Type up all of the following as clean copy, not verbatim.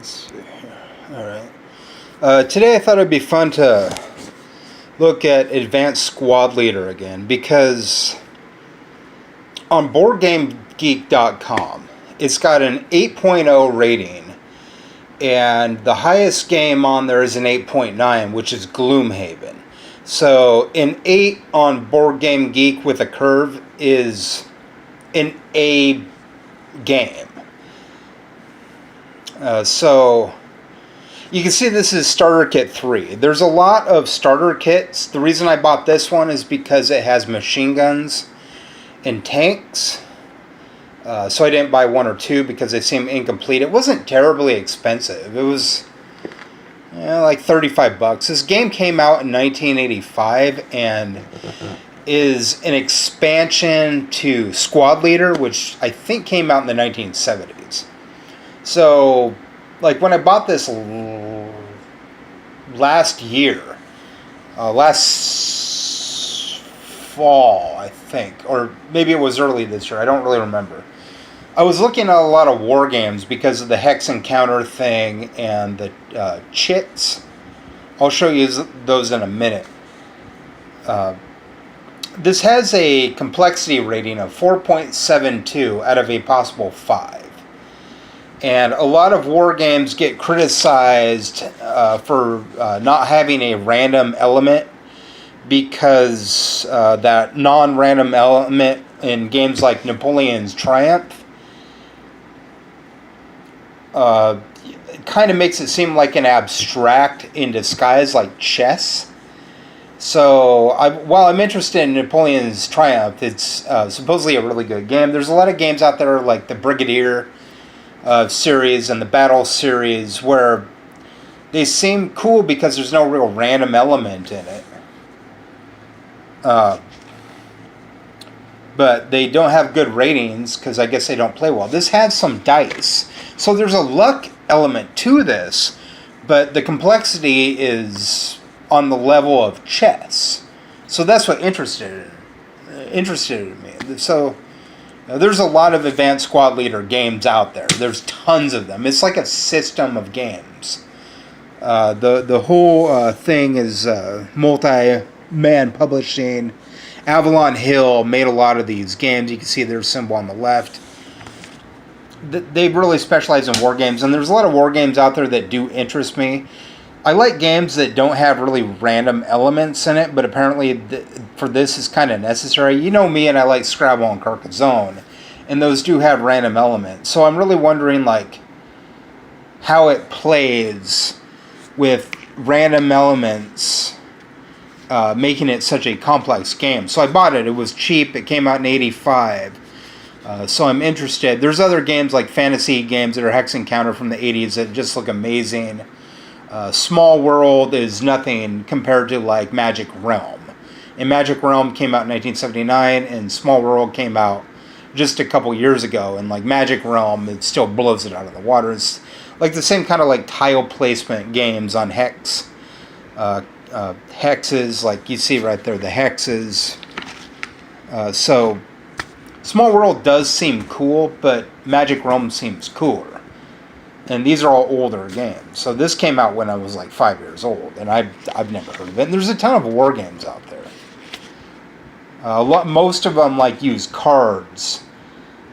Let's see here. Alright. Today I thought it'd be fun to look at Advanced Squad Leader again, because on BoardGameGeek.com it's got an 8.0 rating, and the highest game on there is an 8.9, which is Gloomhaven. So an 8 on BoardGameGeek with a curve is an A game. So you can see this is starter kit 3. There's a lot of starter kits. The reason I bought this one is because it has machine guns and tanks. So I didn't buy 1 or 2 because they seem incomplete. It wasn't terribly expensive. It was like $35. This game came out in 1985 and is an expansion to Squad Leader, which I think came out in the 1970s. So, like, when I bought this last year, last fall, I think, or maybe it was early this year, I don't really remember. I was looking at a lot of war games because of the hex encounter thing and the chits. I'll show you those in a minute. This has a complexity rating of 4.72 out of a possible 5. And a lot of war games get criticized for not having a random element, because that non-random element in games like Napoleon's Triumph it kind of makes it seem like an abstract in disguise, like chess. So while I'm interested in Napoleon's Triumph, it's supposedly a really good game. There's a lot of games out there like the Brigadier series and the Battle series where they seem cool because there's no real random element in it. But they don't have good ratings because I guess they don't play well. This has some dice. So there's a luck element to this, but the complexity is on the level of chess. So that's what interested me. So there's a lot of Advanced Squad Leader games out there. There's tons of them. It's like a system of games. The whole thing is multi-man publishing. Avalon Hill made a lot of these games. You can see their symbol on the left. They really specialize in war games, and there's a lot of war games out there that do interest me. I like games that don't have really random elements in it, but apparently for this is kind of necessary. You know me, and I like Scrabble and Carcassonne, and those do have random elements. So I'm really wondering, like, how it plays with random elements, making it such a complex game. So I bought it. It was cheap. It came out in '85. So I'm interested. There's other games like fantasy games that are hex encounter from the '80s that just look amazing. Small World is nothing compared to like Magic Realm. And Magic Realm came out in 1979, and Small World came out just a couple years ago. And like Magic Realm, it still blows it out of the water. It's like the same kind of like tile placement games on hex. Hexes, like you see right there, the hexes. So Small World does seem cool, but Magic Realm seems cooler. And these are all older games. So this came out when I was like 5 years old, and I've never heard of it. And there's a ton of war games out there. Most of them like use cards,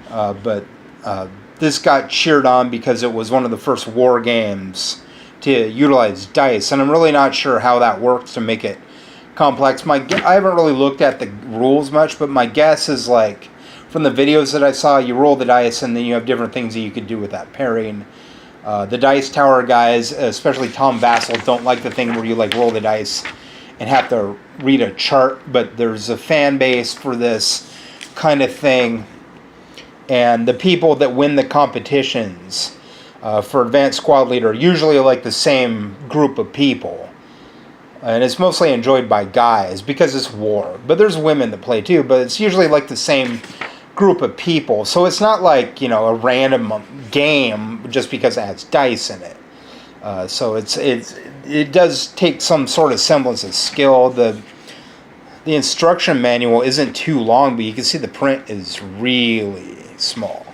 but this got cheered on because it was one of the first war games to utilize dice, and I'm really not sure how that works to make it complex. I haven't really looked at the rules much, but my guess is like from the videos that I saw, you roll the dice and then you have different things that you could do with that pairing. The Dice Tower guys, especially Tom Vassell, don't like the thing where you like roll the dice and have to read a chart, but there's a fan base for this kind of thing, and the people that win the competitions for Advanced Squad Leader usually like the same group of people, and it's mostly enjoyed by guys because it's war, but there's women that play too, but it's usually like the same group of people, so it's not like, you know, a random game just because it has dice in it. So it does take some sort of semblance of skill. The instruction manual isn't too long, but you can see the print is really small.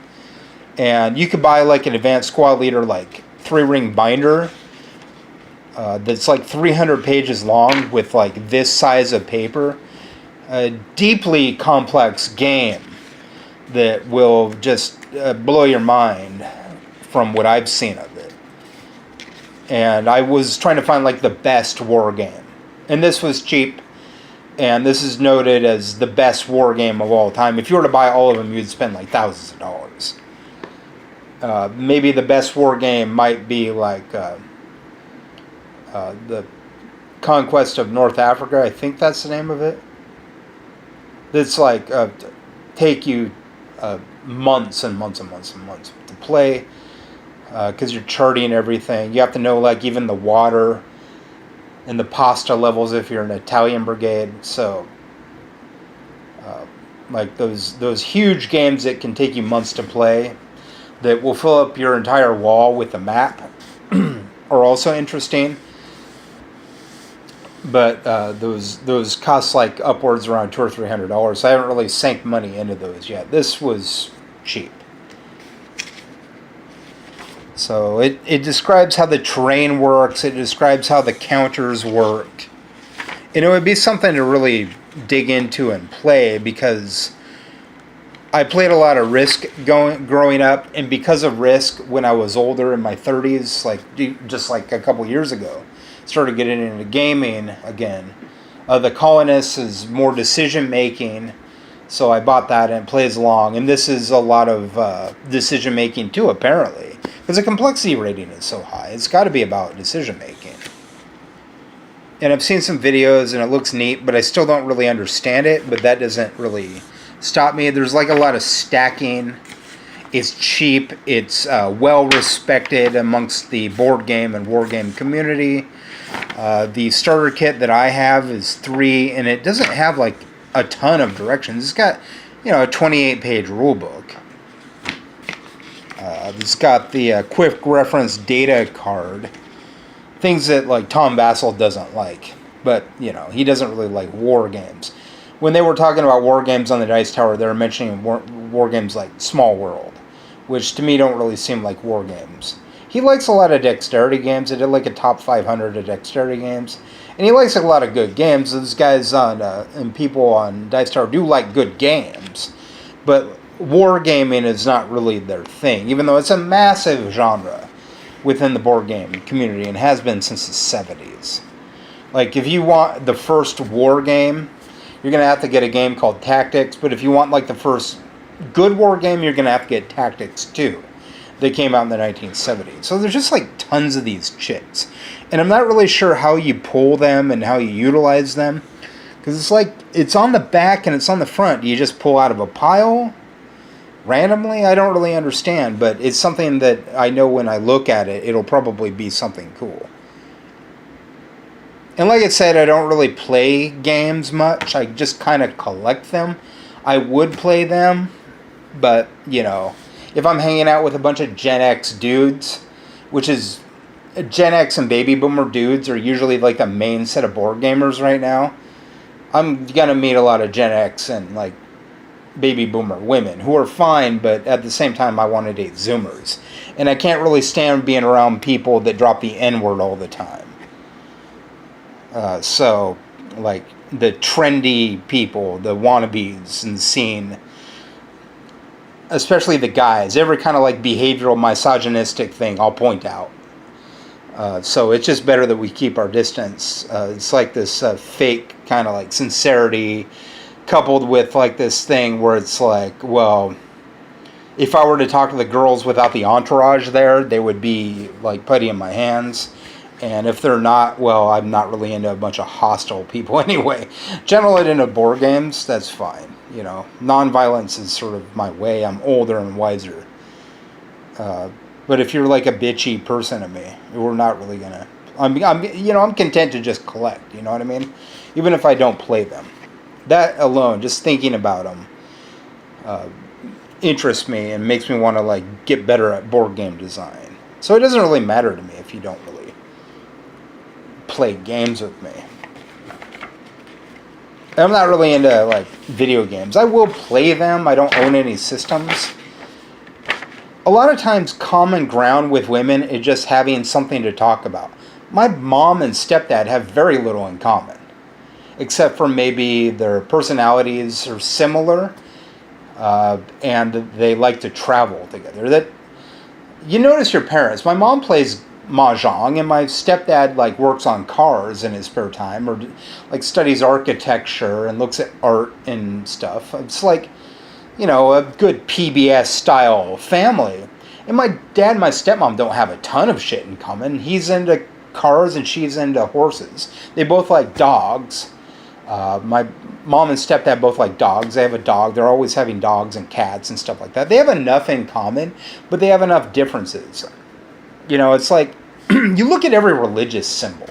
And you could buy like an Advanced Squad Leader like 3-ring binder that's like 300 pages long with like this size of paper. A deeply complex game that will just blow your mind from what I've seen of it. And I was trying to find like the best war game. And this was cheap. And this is noted as the best war game of all time. If you were to buy all of them, you'd spend like thousands of dollars. Maybe the best war game might be like the Conquest of North Africa. I think that's the name of it. It's like take you months and months and months and months to play because you're charting everything. You have to know like even the water and the pasta levels if you're an Italian brigade. So like those huge games that can take you months to play that will fill up your entire wall with a map are also interesting. But those cost like upwards around $200 or $300. So I haven't really sank money into those yet. This was cheap. So it describes how the terrain works. It describes how the counters work. And it would be something to really dig into and play because I played a lot of Risk growing up. And because of Risk, when I was older in my 30s, like just like a couple years ago, started getting into gaming again. The Colonists is more decision making, so I bought that and it plays along. And this is a lot of decision making too, apparently, because the complexity rating is so high. It's got to be about decision making. And I've seen some videos and it looks neat, but I still don't really understand it. But that doesn't really stop me. There's like a lot of stacking. It's cheap. It's well respected amongst the board game and war game community. The starter kit that I have is 3, and it doesn't have like a ton of directions. It's got, a 28-page rule book. It's got the quick reference data card, things that like Tom Bassel doesn't like, but he doesn't really like war games. When they were talking about war games on the Dice Tower, they were mentioning war games like Small World, which to me don't really seem like war games. He likes a lot of dexterity games. I did like a top 500 of dexterity games. And he likes a lot of good games. Those guys and people on Dice Tower do like good games. But wargaming is not really their thing, even though it's a massive genre within the board game community and has been since the 70s. Like, if you want the first war game, you're going to have to get a game called Tactics. But if you want like the first good war game, you're going to have to get Tactics 2. They came out in the 1970s. So there's just like tons of these chits. And I'm not really sure how you pull them and how you utilize them. Because it's like, it's on the back and it's on the front. Do you just pull out of a pile randomly? I don't really understand. But it's something that I know when I look at it, it'll probably be something cool. And like I said, I don't really play games much. I just kind of collect them. I would play them. But, if I'm hanging out with a bunch of Gen X dudes, which is Gen X and baby boomer dudes are usually like the main set of board gamers right now, I'm going to meet a lot of Gen X and like baby boomer women who are fine, but at the same time I want to date Zoomers. And I can't really stand being around people that drop the N-word all the time. So, like the trendy people, the wannabes in the scene, especially the guys, every kind of like behavioral misogynistic thing I'll point out. So it's just better that we keep our distance. It's like this fake kind of like sincerity coupled with like this thing where it's like, well, if I were to talk to the girls without the entourage there, they would be like putty in my hands. And if they're not, well, I'm not really into a bunch of hostile people anyway. Generally into board games, that's fine. Non-violence is sort of my way. I'm older and wiser. But if you're like a bitchy person to me, we're not really gonna. I'm content to just collect. You know what I mean? Even if I don't play them, that alone, just thinking about them, interests me and makes me want to like get better at board game design. So it doesn't really matter to me if you don't really play games with me. I'm not really into like video games. I will play them. I don't own any systems. a lot of times common ground with women is just having something to talk about. My mom and stepdad have very little in common, except for maybe their personalities are similar, and they like to travel together. That you notice your parents. My mom plays mahjong, and my stepdad like works on cars in his spare time, or like studies architecture and looks at art and stuff. It's like, a good PBS style family. And my dad and my stepmom don't have a ton of shit in common. He's into cars and she's into horses. They both like dogs. My mom and stepdad both like dogs. They have a dog. They're always having dogs and cats and stuff like that. They have enough in common, but they have enough differences. It's like you look at every religious symbol,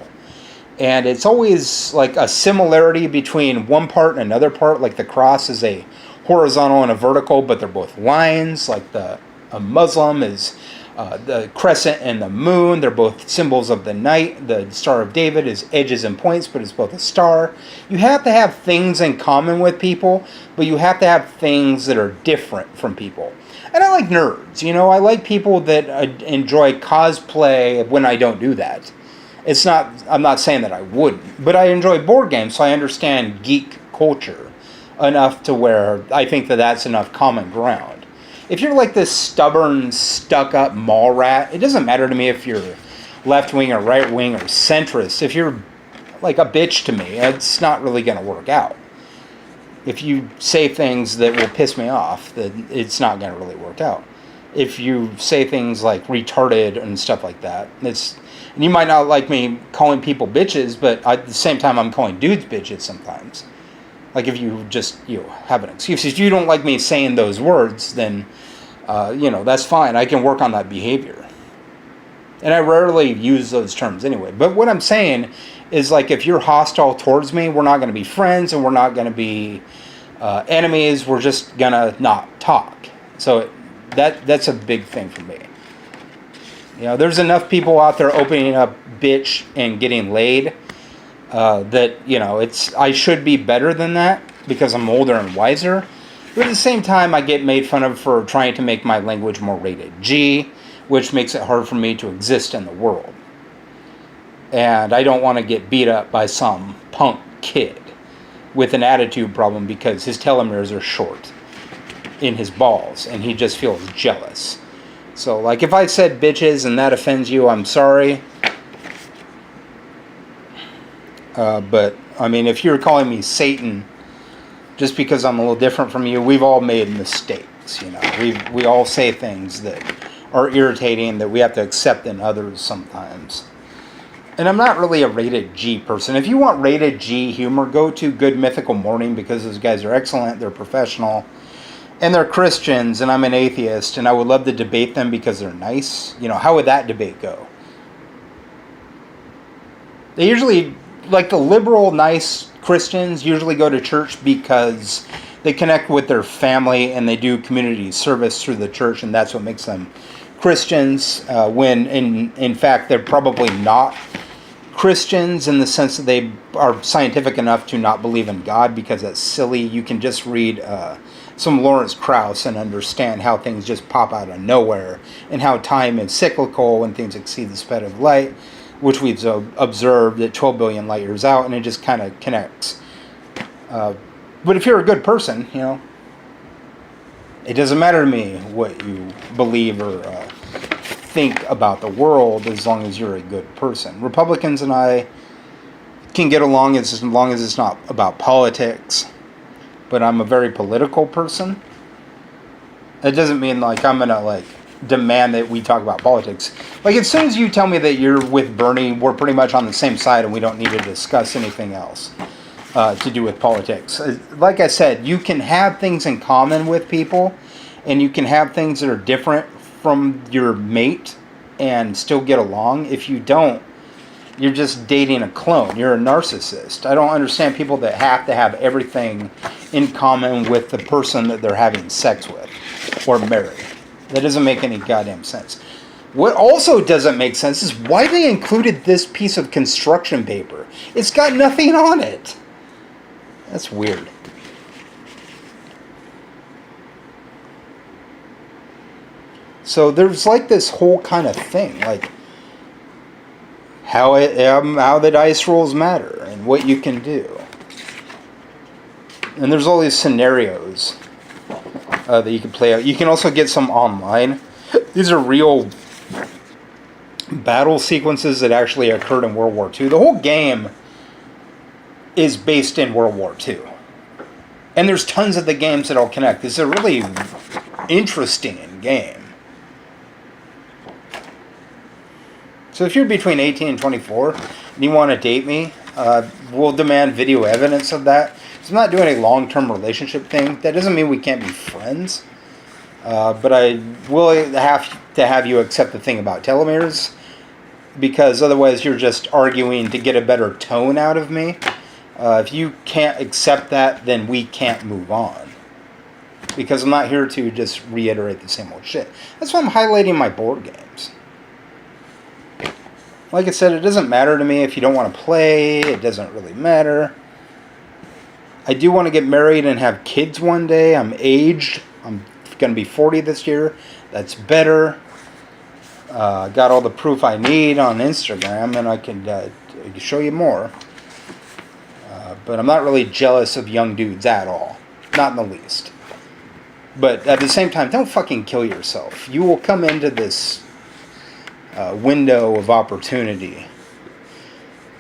and it's always like a similarity between one part and another part. Like the cross is a horizontal and a vertical, but they're both lines. Like a Muslim is the crescent and the moon. They're both symbols of the night. The Star of David is edges and points, but it's both a star. You have to have things in common with people, but you have to have things that are different from people. And I like nerds. I like people that enjoy cosplay when I don't do that. I'm not saying that I wouldn't, but I enjoy board games, so I understand geek culture enough to where I think that that's enough common ground. If you're like this stubborn, stuck-up mall rat, it doesn't matter to me if you're left-wing or right-wing or centrist. If you're like a bitch to me, it's not really going to work out. If you say things that will piss me off, then it's not going to really work out. If you say things like retarded and stuff like that, and you might not like me calling people bitches, but at the same time, I'm calling dudes bitches sometimes. Like if you just, have an excuse. If you don't like me saying those words, then, that's fine. I can work on that behavior. And I rarely use those terms anyway. But what I'm saying is, like, if you're hostile towards me, we're not going to be friends and we're not going to be enemies. We're just going to not talk. So that's a big thing for me. There's enough people out there opening up bitch and getting laid that, I should be better than that because I'm older and wiser. But at the same time, I get made fun of for trying to make my language more rated G, which makes it hard for me to exist in the world. And I don't want to get beat up by some punk kid with an attitude problem because his telomeres are short in his balls and he just feels jealous. So, like, if I said bitches and that offends you, I'm sorry. But, I mean, if you're calling me Satan just because I'm a little different from you, we've all made mistakes, We all say things that are irritating that we have to accept in others sometimes. And I'm not really a rated G person. If you want rated G humor, go to Good Mythical Morning because those guys are excellent. They're professional. And they're Christians, and I'm an atheist, and I would love to debate them because they're nice. How would that debate go? They usually, like the liberal, nice Christians, usually go to church because they connect with their family and they do community service through the church, and that's what makes them Christians, when in fact they're probably not Christians in the sense that they are scientific enough to not believe in God, because that's silly. You can just read some Lawrence Krauss and understand how things just pop out of nowhere and how time is cyclical when things exceed the speed of light, which we've observed at 12 billion light years out, and it just kind of connects. But if you're a good person, it doesn't matter to me what you believe or think about the world as long as you're a good person. Republicans and I can get along as long as it's not about politics, but I'm a very political person. It doesn't mean like I'm gonna demand that we talk about politics. Like, as soon as you tell me that you're with Bernie, we're pretty much on the same side and we don't need to discuss anything else to do with politics. Like I said, you can have things in common with people and you can have things that are different from your mate and still get along. If you don't, you're just dating a clone. You're a narcissist. I don't understand people that have to have everything in common with the person that they're having sex with or marry. That doesn't make any goddamn sense. What also doesn't make sense is why they included this piece of construction paper. It's got nothing on it. That's weird. So there's like this whole kind of thing, like how the dice rolls matter and what you can do. And there's all these scenarios that you can play out. You can also get some online. These are real battle sequences that actually occurred in World War II. The whole game is based in World War II. And there's tons of the games that all connect. It's a really interesting game. So if you're between 18 and 24 and you want to date me, we'll demand video evidence of that. So I'm not doing a long-term relationship thing. That doesn't mean we can't be friends. But I will have to have you accept the thing about telomeres, because otherwise you're just arguing to get a better tone out of me. If you can't accept that, then we can't move on. Because I'm not here to just reiterate the same old shit. That's why I'm highlighting my board games. Like I said, it doesn't matter to me if you don't want to play. It doesn't really matter. I do want to get married and have kids one day. I'm aged. I'm going to be 40 this year. That's better. Got all the proof I need on Instagram, and I can show you more. But I'm not really jealous of young dudes at all. Not in the least. But at the same time, don't fucking kill yourself. You will come into this window of opportunity.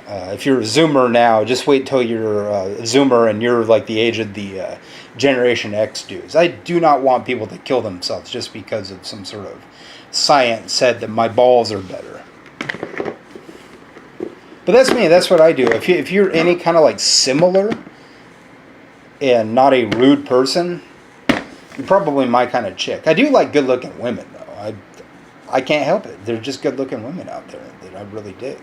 If you're a Zoomer now, just wait till you're a Zoomer and you're like the age of the Generation X dudes. I do not want people to kill themselves just because of some sort of science said that my balls are better. But that's me. That's what I do. If you're any kind of like similar and not a rude person, you're probably my kind of chick. I do like good-looking women, though. I can't help it. There's just good-looking women out there that I really dig.